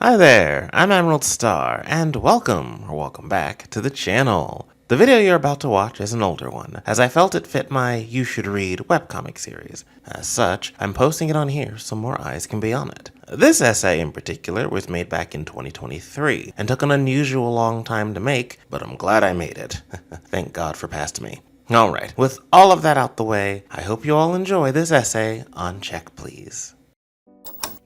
Hi there, I'm Emerald Star, and welcome back to the channel. The video you're about to watch is an older one, as I felt it fit my You Should Read webcomic series. As such, I'm posting it on here so more eyes can be on it. This essay in particular was made back in 2023, and took an unusual long time to make, but I'm glad I made it. Thank God for past me. Alright, with all of that out the way, I hope you all enjoy this essay on Check Please.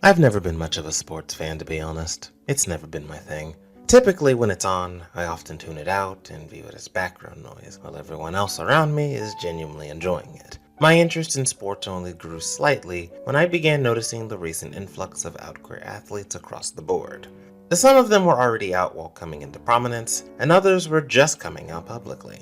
I've never been much of a sports fan, to be honest. It's never been my thing. Typically when it's on, I often tune it out and view it as background noise, while everyone else around me is genuinely enjoying it. My interest in sports only grew slightly when I began noticing the recent influx of out queer athletes across the board. Some of them were already out while coming into prominence, and others were just coming out publicly.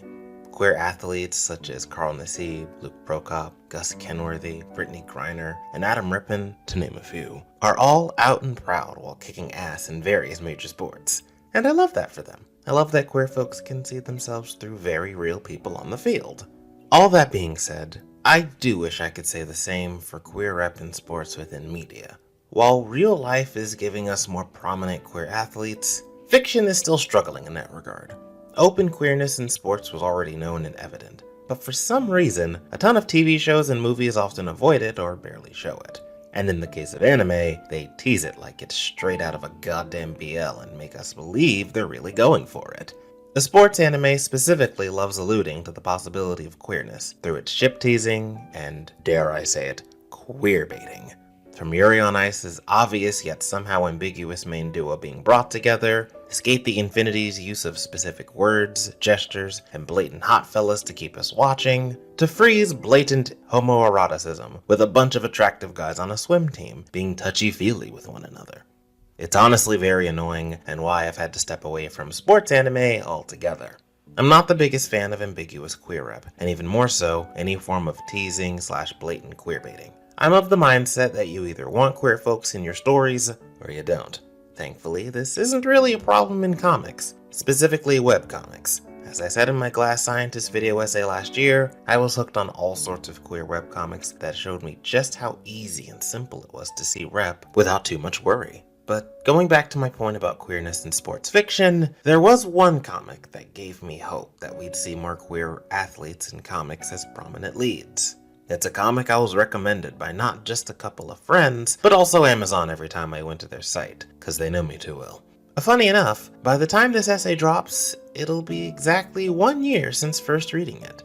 Queer athletes such as Carl Nassib, Luke Prokop, Gus Kenworthy, Brittany Griner, and Adam Rippon, to name a few, are all out and proud while kicking ass in various major sports. And I love that for them. I love that queer folks can see themselves through very real people on the field. All that being said, I do wish I could say the same for queer rep in sports within media. While real life is giving us more prominent queer athletes, fiction is still struggling in that regard. Open queerness in sports was already known and evident, but for some reason, a ton of TV shows and movies often avoid it or barely show it. And in the case of anime, they tease it like it's straight out of a goddamn BL and make us believe they're really going for it. The sports anime specifically loves alluding to the possibility of queerness through its ship teasing and, dare I say it, queer baiting. From Yuri on Ice's obvious yet somehow ambiguous main duo being brought together, Skate the Infinity's use of specific words, gestures, and blatant hot fellas to keep us watching, to Free's blatant homoeroticism with a bunch of attractive guys on a swim team being touchy-feely with one another. It's honestly very annoying, and why I've had to step away from sports anime altogether. I'm not the biggest fan of ambiguous queer rep, and even more so, any form of teasing/blatant queerbaiting. I'm of the mindset that you either want queer folks in your stories, or you don't. Thankfully, this isn't really a problem in comics, specifically webcomics. As I said in my Glass Scientist video essay last year, I was hooked on all sorts of queer webcomics that showed me just how easy and simple it was to see rep without too much worry. But going back to my point about queerness in sports fiction, there was one comic that gave me hope that we'd see more queer athletes in comics as prominent leads. It's a comic I was recommended by not just a couple of friends, but also Amazon every time I went to their site, cause they know me too well. Funny enough, by the time this essay drops, it'll be exactly 1 year since first reading it.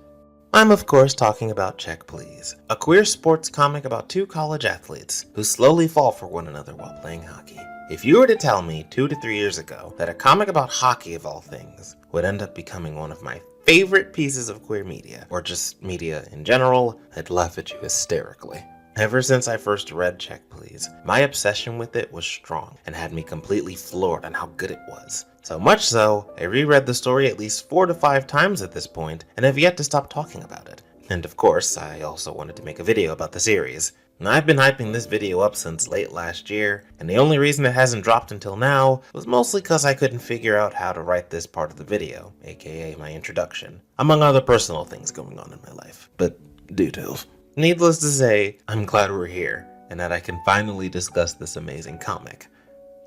I'm of course talking about Check Please, a queer sports comic about two college athletes who slowly fall for one another while playing hockey. If you were to tell me 2 to 3 years ago that a comic about hockey of all things would end up becoming one of my favorite pieces of queer media, or just media in general, I'd laugh at you hysterically. Ever since I first read Check Please, my obsession with it was strong and had me completely floored on how good it was. So much so, I reread the story at least 4 to 5 times at this point and have yet to stop talking about it. And of course, I also wanted to make a video about the series. And I've been hyping this video up since late last year, and the only reason it hasn't dropped until now was mostly cause I couldn't figure out how to write this part of the video, aka my introduction, among other personal things going on in my life. But details. Needless to say, I'm glad we're here, and that I can finally discuss this amazing comic.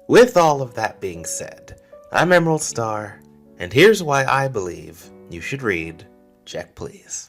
With all of that being said, I'm Emerald Star, and here's why I believe you should read Check Please.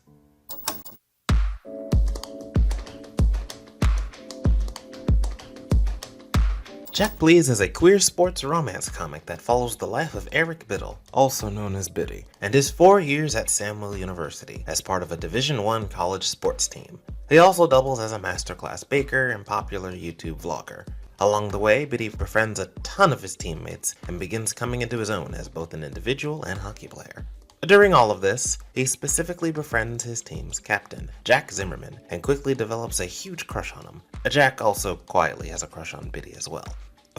Check Please is a queer sports romance comic that follows the life of Eric Biddle, also known as Biddy, and his 4 years at Samuel University as part of a Division I college sports team. He also doubles as a masterclass baker and popular YouTube vlogger. Along the way, Biddy befriends a ton of his teammates and begins coming into his own as both an individual and hockey player. During all of this, he specifically befriends his team's captain, Jack Zimmerman, and quickly develops a huge crush on him. Jack also quietly has a crush on Biddy as well.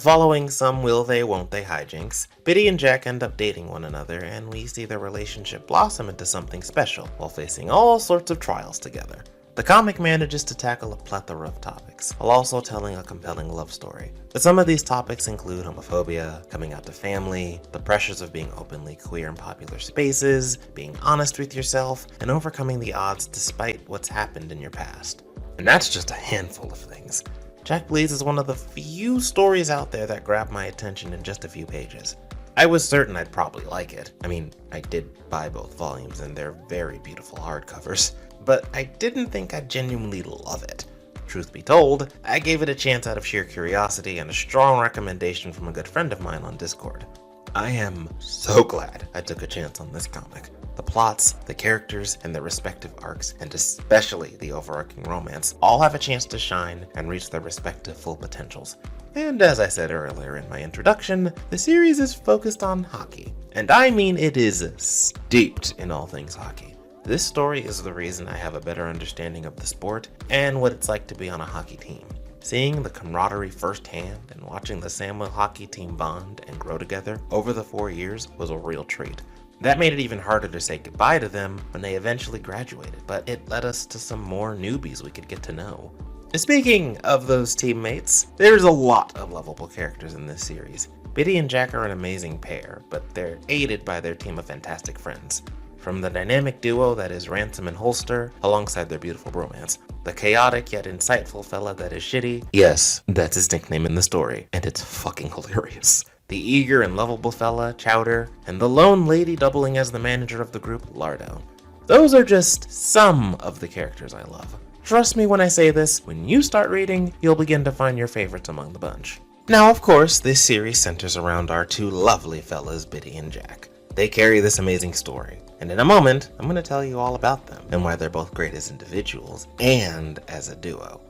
Following some will they won't they hijinks, Biddy and Jack end up dating one another, and we see their relationship blossom into something special while facing all sorts of trials together. The comic manages to tackle a plethora of topics, while also telling a compelling love story. But some of these topics include homophobia, coming out to family, the pressures of being openly queer in popular spaces, being honest with yourself, and overcoming the odds despite what's happened in your past. And that's just a handful of things. Jack Bleeds is one of the few stories out there that grabbed my attention in just a few pages. I was certain I'd probably like it. I mean, I did buy both volumes and they're very beautiful hardcovers, but I didn't think I'd genuinely love it. Truth be told, I gave it a chance out of sheer curiosity and a strong recommendation from a good friend of mine on Discord. I am so glad I took a chance on this comic. The plots, the characters, and their respective arcs, and especially the overarching romance, all have a chance to shine and reach their respective full potentials. And as I said earlier in my introduction, the series is focused on hockey. And I mean it is steeped in all things hockey. This story is the reason I have a better understanding of the sport and what it's like to be on a hockey team. Seeing the camaraderie firsthand and watching the Samuel hockey team bond and grow together over the 4 years was a real treat. That made it even harder to say goodbye to them when they eventually graduated, but it led us to some more newbies we could get to know. Speaking of those teammates, there's a lot of lovable characters in this series. Biddy and Jack are an amazing pair, but they're aided by their team of fantastic friends. From the dynamic duo that is Ransom and Holster, alongside their beautiful bromance, the chaotic yet insightful fella that is Shitty, yes, that's his nickname in the story, and it's fucking hilarious. The eager and lovable fella, Chowder, and the lone lady doubling as the manager of the group, Lardo. Those are just some of the characters I love. Trust me when I say this, when you start reading, you'll begin to find your favorites among the bunch. Now, of course, this series centers around our two lovely fellas, Biddy and Jack. They carry this amazing story, and in a moment, I'm going to tell you all about them, and why they're both great as individuals, and as a duo.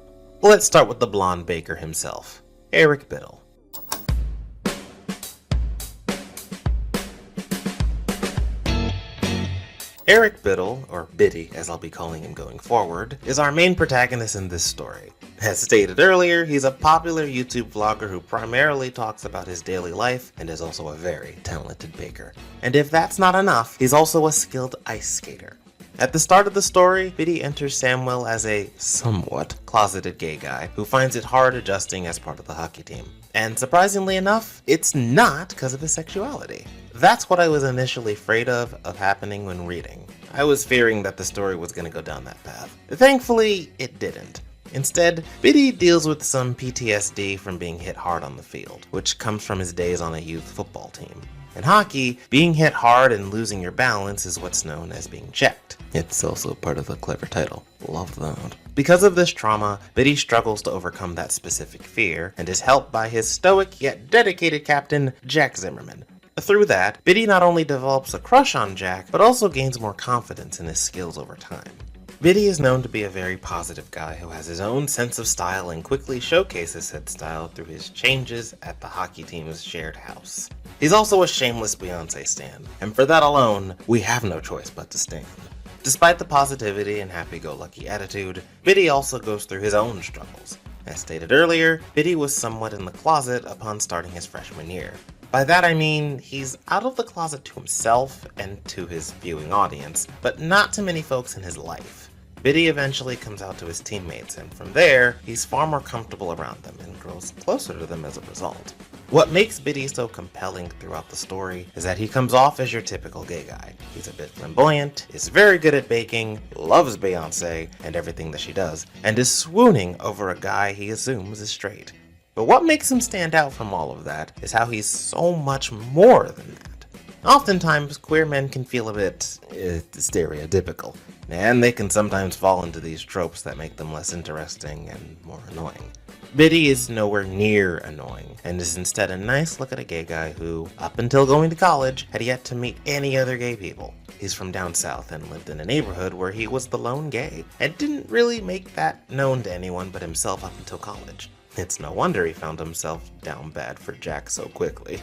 Let's start with the blonde baker himself, Eric Biddle. Eric Biddle, or Biddy as I'll be calling him going forward, is our main protagonist in this story. As stated earlier, he's a popular YouTube vlogger who primarily talks about his daily life and is also a very talented baker. And if that's not enough, he's also a skilled ice skater. At the start of the story, Biddy enters Samuel as a somewhat closeted gay guy who finds it hard adjusting as part of the hockey team. And surprisingly enough, it's not because of his sexuality. That's what I was initially afraid of happening when reading. I was fearing that the story was going to go down that path. Thankfully, it didn't. Instead, Biddy deals with some PTSD from being hit hard on the field, which comes from his days on a youth football team. In hockey, being hit hard and losing your balance is what's known as being checked. It's also part of the clever title. Love that. Because of this trauma, Biddy struggles to overcome that specific fear and is helped by his stoic yet dedicated captain, Jack Zimmerman. Through that, Biddy not only develops a crush on Jack, but also gains more confidence in his skills over time. Biddy is known to be a very positive guy who has his own sense of style and quickly showcases said style through his changes at the hockey team's shared house. He's also a shameless Beyonce stan, and for that alone, we have no choice but to stan. Despite the positivity and happy-go-lucky attitude, Biddy also goes through his own struggles. As stated earlier, Biddy was somewhat in the closet upon starting his freshman year. By that I mean, he's out of the closet to himself and to his viewing audience, but not to many folks in his life. Biddy eventually comes out to his teammates, and from there, he's far more comfortable around them and grows closer to them as a result. What makes Biddy so compelling throughout the story is that he comes off as your typical gay guy. He's a bit flamboyant, is very good at baking, loves Beyonce and everything that she does, and is swooning over a guy he assumes is straight. But what makes him stand out from all of that is how he's so much more than that. Oftentimes, queer men can feel a bit stereotypical, and they can sometimes fall into these tropes that make them less interesting and more annoying. Biddy is nowhere near annoying, and is instead a nice look at a gay guy who, up until going to college, had yet to meet any other gay people. He's from down south and lived in a neighborhood where he was the lone gay, and didn't really make that known to anyone but himself up until college. It's no wonder he found himself down bad for Jack so quickly.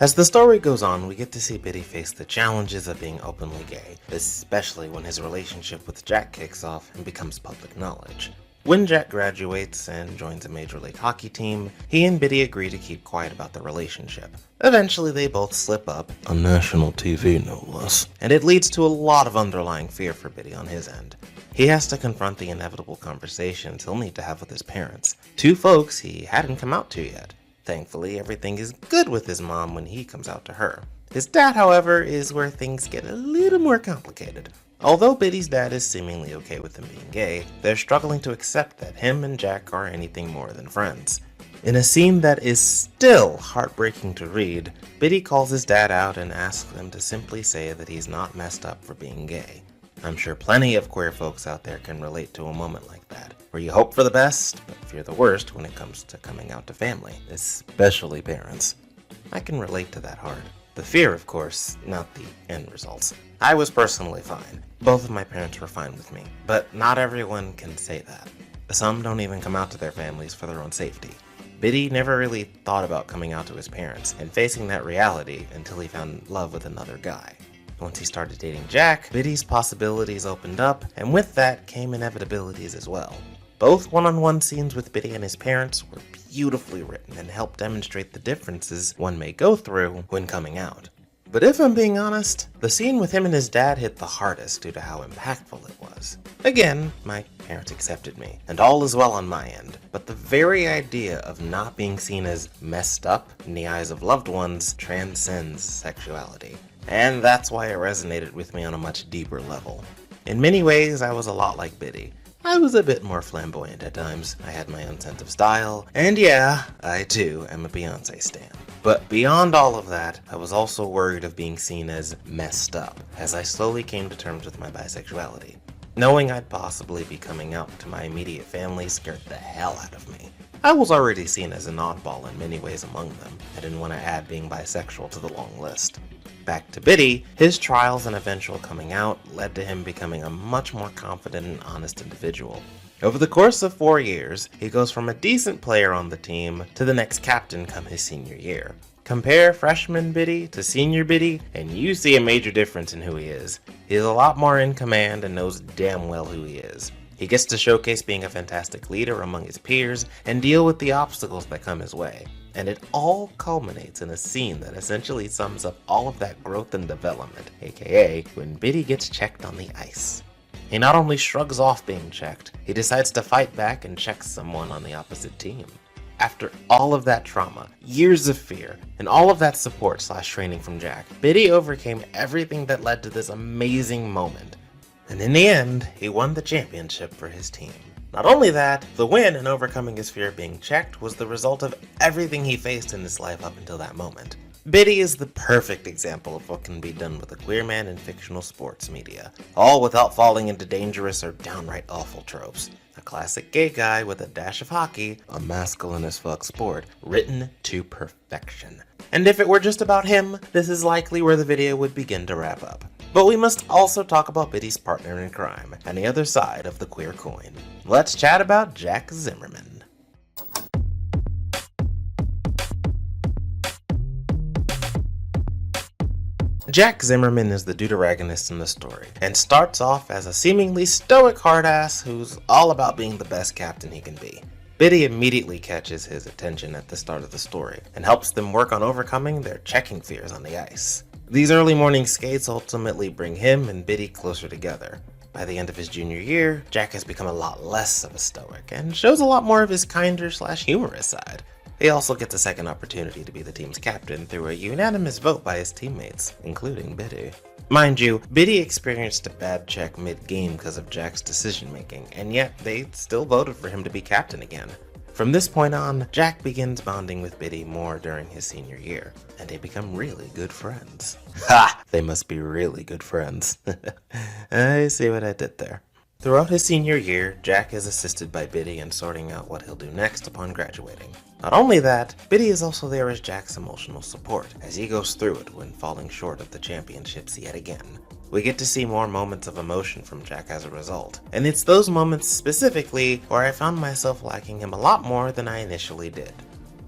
As the story goes on, we get to see Biddy face the challenges of being openly gay, especially when his relationship with Jack kicks off and becomes public knowledge. When Jack graduates and joins a Major League Hockey team, he and Biddy agree to keep quiet about the relationship. Eventually they both slip up, on national TV no less, and it leads to a lot of underlying fear for Biddy on his end. He has to confront the inevitable conversations he'll need to have with his parents, two folks he hadn't come out to yet. Thankfully, everything is good with his mom when he comes out to her. His dad, however, is where things get a little more complicated. Although Biddy's dad is seemingly okay with him being gay, they're struggling to accept that him and Jack are anything more than friends. In a scene that is still heartbreaking to read, Biddy calls his dad out and asks him to simply say that he's not messed up for being gay. I'm sure plenty of queer folks out there can relate to a moment like that, where you hope for the best, but fear the worst when it comes to coming out to family, especially parents. I can relate to that hard. The fear, of course, not the end results. I was personally fine. Both of my parents were fine with me, but not everyone can say that. Some don't even come out to their families for their own safety. Biddy never really thought about coming out to his parents and facing that reality until he found love with another guy. Once he started dating Jack, Biddy's possibilities opened up, and with that came inevitabilities as well. Both one-on-one scenes with Biddy and his parents were beautifully written and help demonstrate the differences one may go through when coming out. But if I'm being honest, the scene with him and his dad hit the hardest due to how impactful it was. Again, my parents accepted me, and all is well on my end, but the very idea of not being seen as messed up in the eyes of loved ones transcends sexuality. And that's why it resonated with me on a much deeper level. In many ways, I was a lot like Biddy. I was a bit more flamboyant at times, I had my own sense of style, and yeah, I too am a Beyoncé stan. But beyond all of that, I was also worried of being seen as messed up, as I slowly came to terms with my bisexuality. Knowing I'd possibly be coming out to my immediate family scared the hell out of me. I was already seen as an oddball in many ways among them. I didn't want to add being bisexual to the long list. Back to Biddy, his trials and eventual coming out led to him becoming a much more confident and honest individual. Over the course of 4 years, he goes from a decent player on the team to the next captain come his senior year. Compare freshman Biddy to senior Biddy, and you see a major difference in who he is. He is a lot more in command and knows damn well who he is. He gets to showcase being a fantastic leader among his peers and deal with the obstacles that come his way. And it all culminates in a scene that essentially sums up all of that growth and development, aka when Biddy gets checked on the ice. He not only shrugs off being checked, he decides to fight back and check someone on the opposite team. After all of that trauma, years of fear, and all of that support/training from Jack, Biddy overcame everything that led to this amazing moment. And in the end, he won the championship for his team. Not only that, the win and overcoming his fear of being checked was the result of everything he faced in his life up until that moment. Biddy is the perfect example of what can be done with a queer man in fictional sports media, all without falling into dangerous or downright awful tropes. A classic gay guy with a dash of hockey, a masculine as fuck sport, written to perfection. And if it were just about him, this is likely where the video would begin to wrap up. But we must also talk about Biddy's partner in crime, and the other side of the queer coin. Let's chat about Jack Zimmerman. Jack Zimmerman is the deuteragonist in the story, and starts off as a seemingly stoic hardass who's all about being the best captain he can be. Biddy immediately catches his attention at the start of the story, and helps them work on overcoming their checking fears on the ice. These early morning skates ultimately bring him and Biddy closer together. By the end of his junior year, Jack has become a lot less of a stoic, and shows a lot more of his kinder/humorous side. He also gets a second opportunity to be the team's captain through a unanimous vote by his teammates, including Biddy. Mind you, Biddy experienced a bad check mid-game because of Jack's decision-making, and yet they still voted for him to be captain again. From this point on, Jack begins bonding with Biddy more during his senior year, and they become really good friends. Ha! They must be really good friends. I see what I did there. Throughout his senior year, Jack is assisted by Biddy in sorting out what he'll do next upon graduating. Not only that, Biddy is also there as Jack's emotional support, as he goes through it when falling short of the championships yet again. We get to see more moments of emotion from Jack as a result, and it's those moments specifically where I found myself liking him a lot more than I initially did.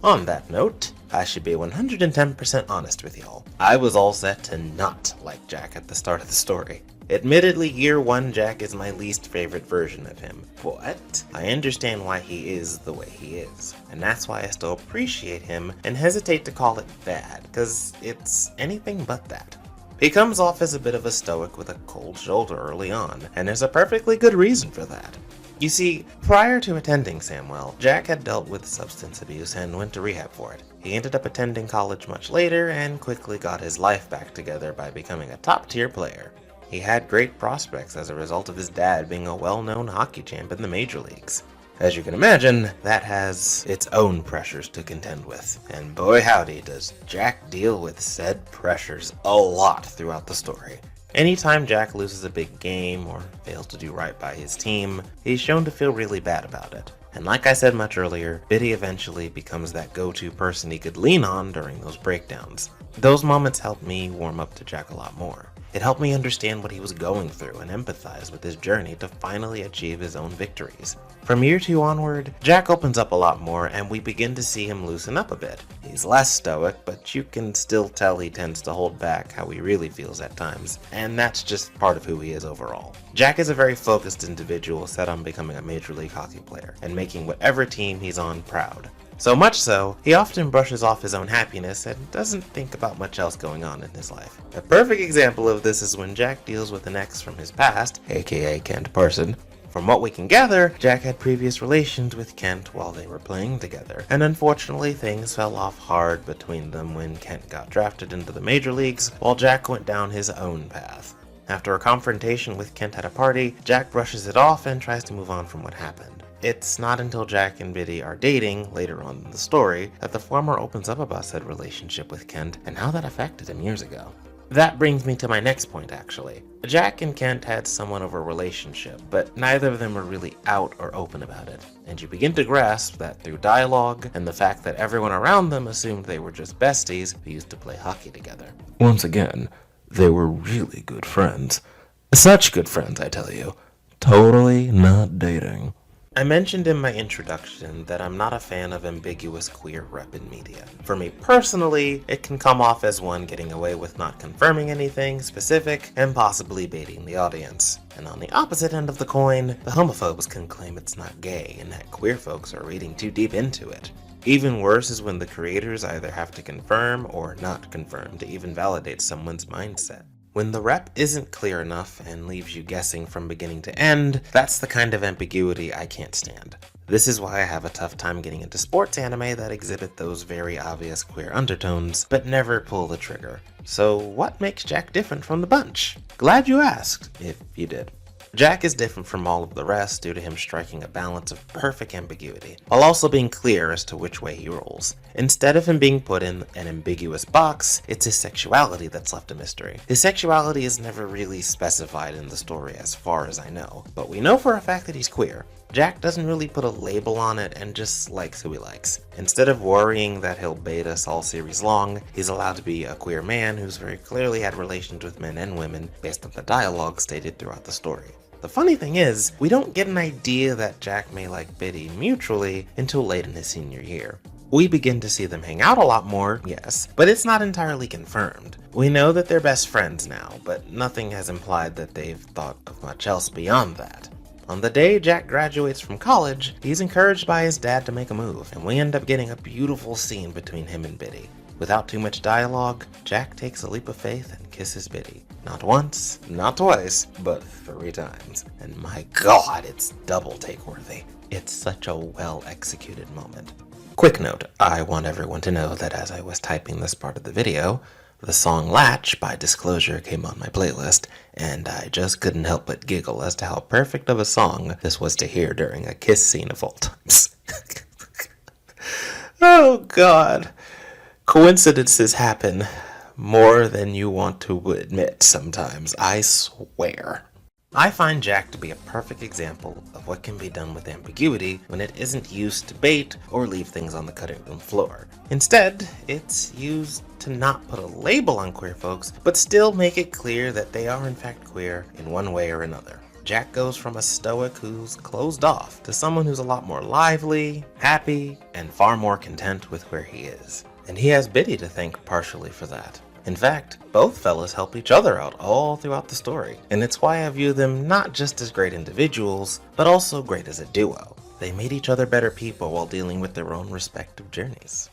On that note, I should be 110% honest with y'all. I was all set to not like Jack at the start of the story. Admittedly, year one Jack is my least favorite version of him, but I understand why he is the way he is, and that's why I still appreciate him and hesitate to call it bad, cause it's anything but that. He comes off as a bit of a stoic with a cold shoulder early on, and there's a perfectly good reason for that. You see, prior to attending Samwell, Jack had dealt with substance abuse and went to rehab for it. He ended up attending college much later and quickly got his life back together by becoming a top-tier player. He had great prospects as a result of his dad being a well-known hockey champ in the major leagues. As you can imagine, that has its own pressures to contend with, and boy howdy does Jack deal with said pressures a lot throughout the story. Anytime Jack loses a big game or fails to do right by his team, he's shown to feel really bad about it. And like I said much earlier, Biddy eventually becomes that go-to person he could lean on during those breakdowns. Those moments helped me warm up to Jack a lot more. It helped me understand what he was going through and empathize with his journey to finally achieve his own victories. From year 2 onward, Jack opens up a lot more and we begin to see him loosen up a bit. He's less stoic, but you can still tell he tends to hold back how he really feels at times, and that's just part of who he is overall. Jack is a very focused individual set on becoming a Major League Hockey player and making whatever team he's on proud. So much so, he often brushes off his own happiness and doesn't think about much else going on in his life. A perfect example of this is when Jack deals with an ex from his past, aka Kent Parson. From what we can gather, Jack had previous relations with Kent while they were playing together, and unfortunately things fell off hard between them when Kent got drafted into the major leagues while Jack went down his own path. After a confrontation with Kent at a party, Jack brushes it off and tries to move on from what happened. It's not until Jack and Biddy are dating, later on in the story, that the former opens up about said relationship with Kent and how that affected him years ago. That brings me to my next point actually. Jack and Kent had somewhat of a relationship, but neither of them were really out or open about it, and you begin to grasp that through dialogue and the fact that everyone around them assumed they were just besties who used to play hockey together. Once again, they were really good friends. Such good friends, I tell you. Totally not dating. I mentioned in my introduction that I'm not a fan of ambiguous queer rep in media. For me personally, it can come off as one getting away with not confirming anything specific and possibly baiting the audience. And on the opposite end of the coin, the homophobes can claim it's not gay and that queer folks are reading too deep into it. Even worse is when the creators either have to confirm or not confirm to even validate someone's mindset. When the rep isn't clear enough and leaves you guessing from beginning to end, that's the kind of ambiguity I can't stand. This is why I have a tough time getting into sports anime that exhibit those very obvious queer undertones, but never pull the trigger. So what makes Jack different from the bunch? Glad you asked, if you did. Jack is different from all of the rest due to him striking a balance of perfect ambiguity, while also being clear as to which way he rolls. Instead of him being put in an ambiguous box, it's his sexuality that's left a mystery. His sexuality is never really specified in the story as far as I know, but we know for a fact that he's queer. Jack doesn't really put a label on it and just likes who he likes. Instead of worrying that he'll bait us all series long, he's allowed to be a queer man who's very clearly had relations with men and women based on the dialogue stated throughout the story. The funny thing is, we don't get an idea that Jack may like Biddy mutually until late in his senior year. We begin to see them hang out a lot more, yes, but it's not entirely confirmed. We know that they're best friends now, but nothing has implied that they've thought of much else beyond that. On the day Jack graduates from college, he's encouraged by his dad to make a move, and we end up getting a beautiful scene between him and Biddy. Without too much dialogue, Jack takes a leap of faith and kisses Biddy. Not once, not twice, but 3 times. And my god, it's double take-worthy. It's such a well-executed moment. Quick note, I want everyone to know that as I was typing this part of the video, the song Latch by Disclosure came on my playlist, and I just couldn't help but giggle as to how perfect of a song this was to hear during a kiss scene of all times. Oh god. Coincidences happen more than you want to admit sometimes, I swear. I find Jack to be a perfect example of what can be done with ambiguity when it isn't used to bait or leave things on the cutting room floor. Instead, it's used to not put a label on queer folks, but still make it clear that they are in fact queer in one way or another. Jack goes from a stoic who's closed off to someone who's a lot more lively, happy, and far more content with where he is. And he has Biddy to thank partially for that. In fact, both fellas help each other out all throughout the story, and it's why I view them not just as great individuals, but also great as a duo. They made each other better people while dealing with their own respective journeys.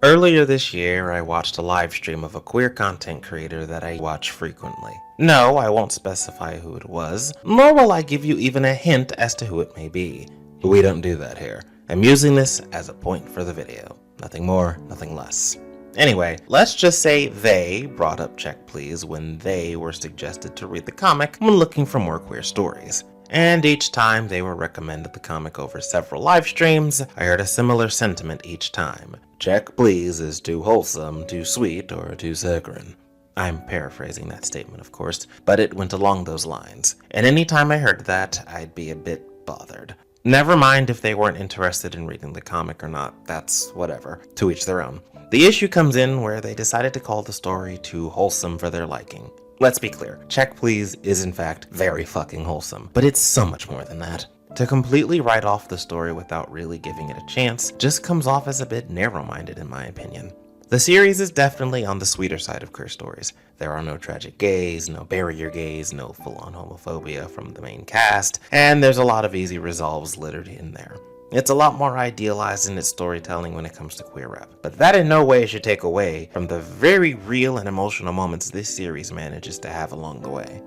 Earlier this year, I watched a live stream of a queer content creator that I watch frequently. No, I won't specify who it was, nor will I give you even a hint as to who it may be. We don't do that here. I'm using this as a point for the video. Nothing more, nothing less. Anyway, let's just say they brought up Check Please when they were suggested to read the comic when looking for more queer stories. And each time they were recommended the comic over several live streams, I heard a similar sentiment each time. Check Please is too wholesome, too sweet, or too saccharine. I'm paraphrasing that statement, of course, but it went along those lines. And any time I heard that, I'd be a bit bothered. Never mind if they weren't interested in reading the comic or not, that's whatever, to each their own. The issue comes in where they decided to call the story too wholesome for their liking. Let's be clear, Check Please is in fact very fucking wholesome, but it's so much more than that. To completely write off the story without really giving it a chance just comes off as a bit narrow-minded in my opinion. The series is definitely on the sweeter side of queer stories. There are no tragic gays, no barrier gays, no full-on homophobia from the main cast, and there's a lot of easy resolves littered in there. It's a lot more idealized in its storytelling when it comes to queer rep, but that in no way should take away from the very real and emotional moments this series manages to have along the way.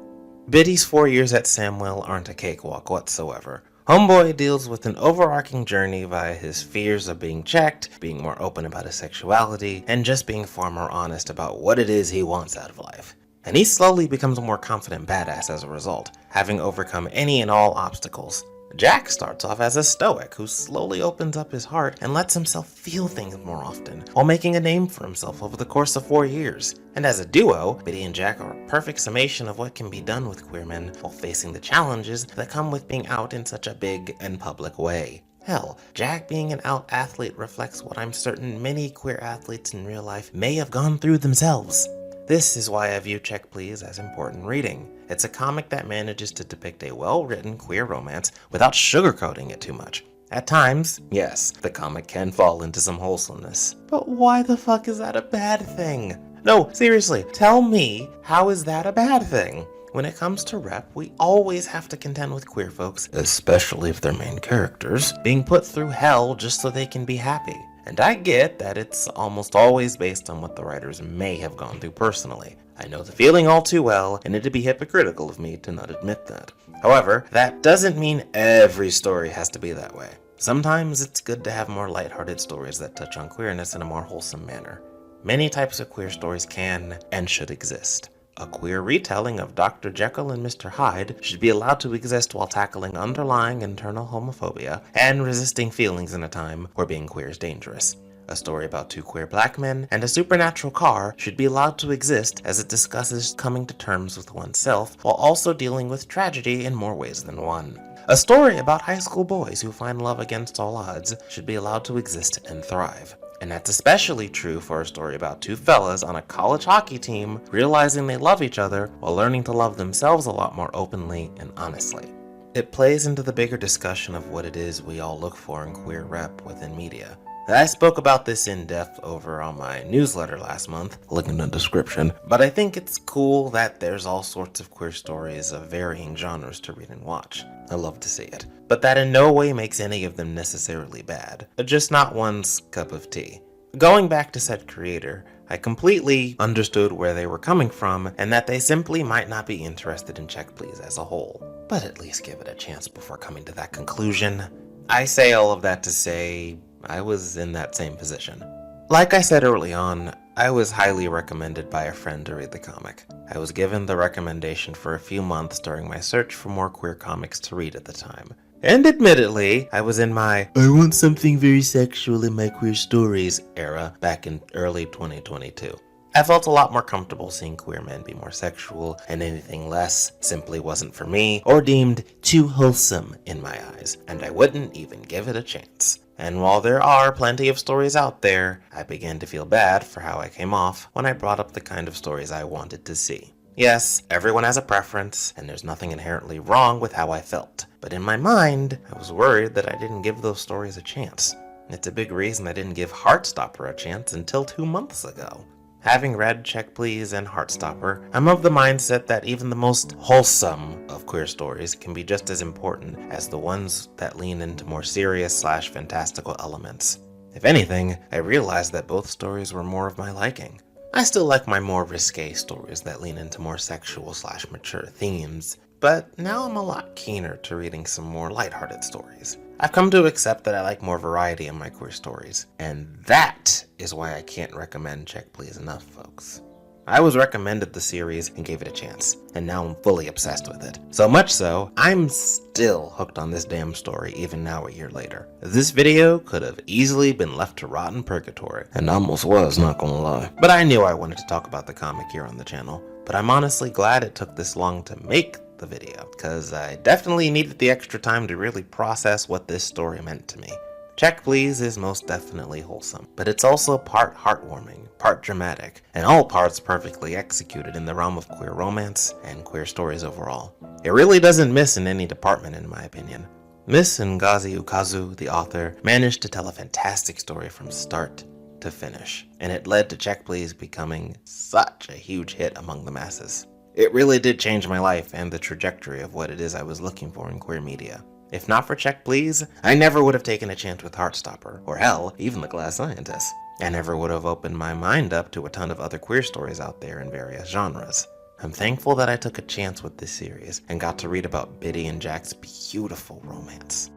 Biddy's 4 years at Samwell aren't a cakewalk whatsoever. Homeboy deals with an overarching journey via his fears of being checked, being more open about his sexuality, and just being far more honest about what it is he wants out of life. And he slowly becomes a more confident badass as a result, having overcome any and all obstacles. Jack starts off as a stoic who slowly opens up his heart and lets himself feel things more often, while making a name for himself over the course of 4 years. And as a duo, Biddy and Jack are a perfect summation of what can be done with queer men while facing the challenges that come with being out in such a big and public way. Hell, Jack being an out athlete reflects what I'm certain many queer athletes in real life may have gone through themselves. This is why I view Check Please as important reading. It's a comic that manages to depict a well-written queer romance without sugarcoating it too much. At times, yes, the comic can fall into some wholesomeness. But why the fuck is that a bad thing? No, seriously, tell me, how is that a bad thing? When it comes to rep, we always have to contend with queer folks, especially if they're main characters, being put through hell just so they can be happy. And I get that it's almost always based on what the writers may have gone through personally. I know the feeling all too well, and it'd be hypocritical of me to not admit that. However, that doesn't mean every story has to be that way. Sometimes it's good to have more lighthearted stories that touch on queerness in a more wholesome manner. Many types of queer stories can and should exist. A queer retelling of Dr. Jekyll and Mr. Hyde should be allowed to exist while tackling underlying internal homophobia and resisting feelings in a time where being queer is dangerous. A story about two queer black men and a supernatural car should be allowed to exist as it discusses coming to terms with oneself while also dealing with tragedy in more ways than one. A story about high school boys who find love against all odds should be allowed to exist and thrive. And that's especially true for a story about two fellas on a college hockey team realizing they love each other while learning to love themselves a lot more openly and honestly. It plays into the bigger discussion of what it is we all look for in queer rep within media. I spoke about this in depth over on my newsletter last month, link in the description, but I think it's cool that there's all sorts of queer stories of varying genres to read and watch. I love to see it. But that in no way makes any of them necessarily bad, just not one's cup of tea. Going back to said creator, I completely understood where they were coming from and that they simply might not be interested in Check Please as a whole, but at least give it a chance before coming to that conclusion. I say all of that to say I was in that same position. Like I said early on, I was highly recommended by a friend to read the comic. I was given the recommendation for a few months during my search for more queer comics to read at the time. And admittedly, I was in my I want something very sexual in my queer stories era back in early 2022. I felt a lot more comfortable seeing queer men be more sexual, and anything less simply wasn't for me or deemed too wholesome in my eyes, and I wouldn't even give it a chance. And while there are plenty of stories out there, I began to feel bad for how I came off when I brought up the kind of stories I wanted to see. Yes, everyone has a preference, and there's nothing inherently wrong with how I felt. But in my mind, I was worried that I didn't give those stories a chance. It's a big reason I didn't give Heartstopper a chance until 2 months ago. Having read Check Please and Heartstopper, I'm of the mindset that even the most wholesome of queer stories can be just as important as the ones that lean into more serious/fantastical elements. If anything, I realized that both stories were more of my liking. I still like my more risque stories that lean into more sexual/mature themes, but now I'm a lot keener to reading some more lighthearted stories. I've come to accept that I like more variety in my queer stories, and that is why I can't recommend Check Please enough, folks. I was recommended the series and gave it a chance, and now I'm fully obsessed with it. So much so, I'm still hooked on this damn story even now a year later. This video could have easily been left to rot in purgatory, and almost was, not gonna lie. But I knew I wanted to talk about the comic here on the channel, but I'm honestly glad it took this long to make the video, because I definitely needed the extra time to really process what this story meant to me. Check Please is most definitely wholesome, but it's also part heartwarming, part dramatic, and all parts perfectly executed in the realm of queer romance and queer stories overall. It really doesn't miss in any department in my opinion. Miss Ngozi Ukazu, the author, managed to tell a fantastic story from start to finish, and it led to Check Please becoming such a huge hit among the masses. It really did change my life and the trajectory of what it is I was looking for in queer media. If not for Check Please, I never would have taken a chance with Heartstopper, or hell, even The Glass Scientist. I never would have opened my mind up to a ton of other queer stories out there in various genres. I'm thankful that I took a chance with this series and got to read about Biddy and Jack's beautiful romance.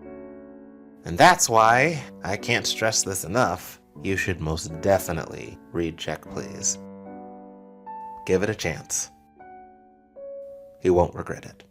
And that's why, I can't stress this enough, you should most definitely read Check Please. Give it a chance. You won't regret it.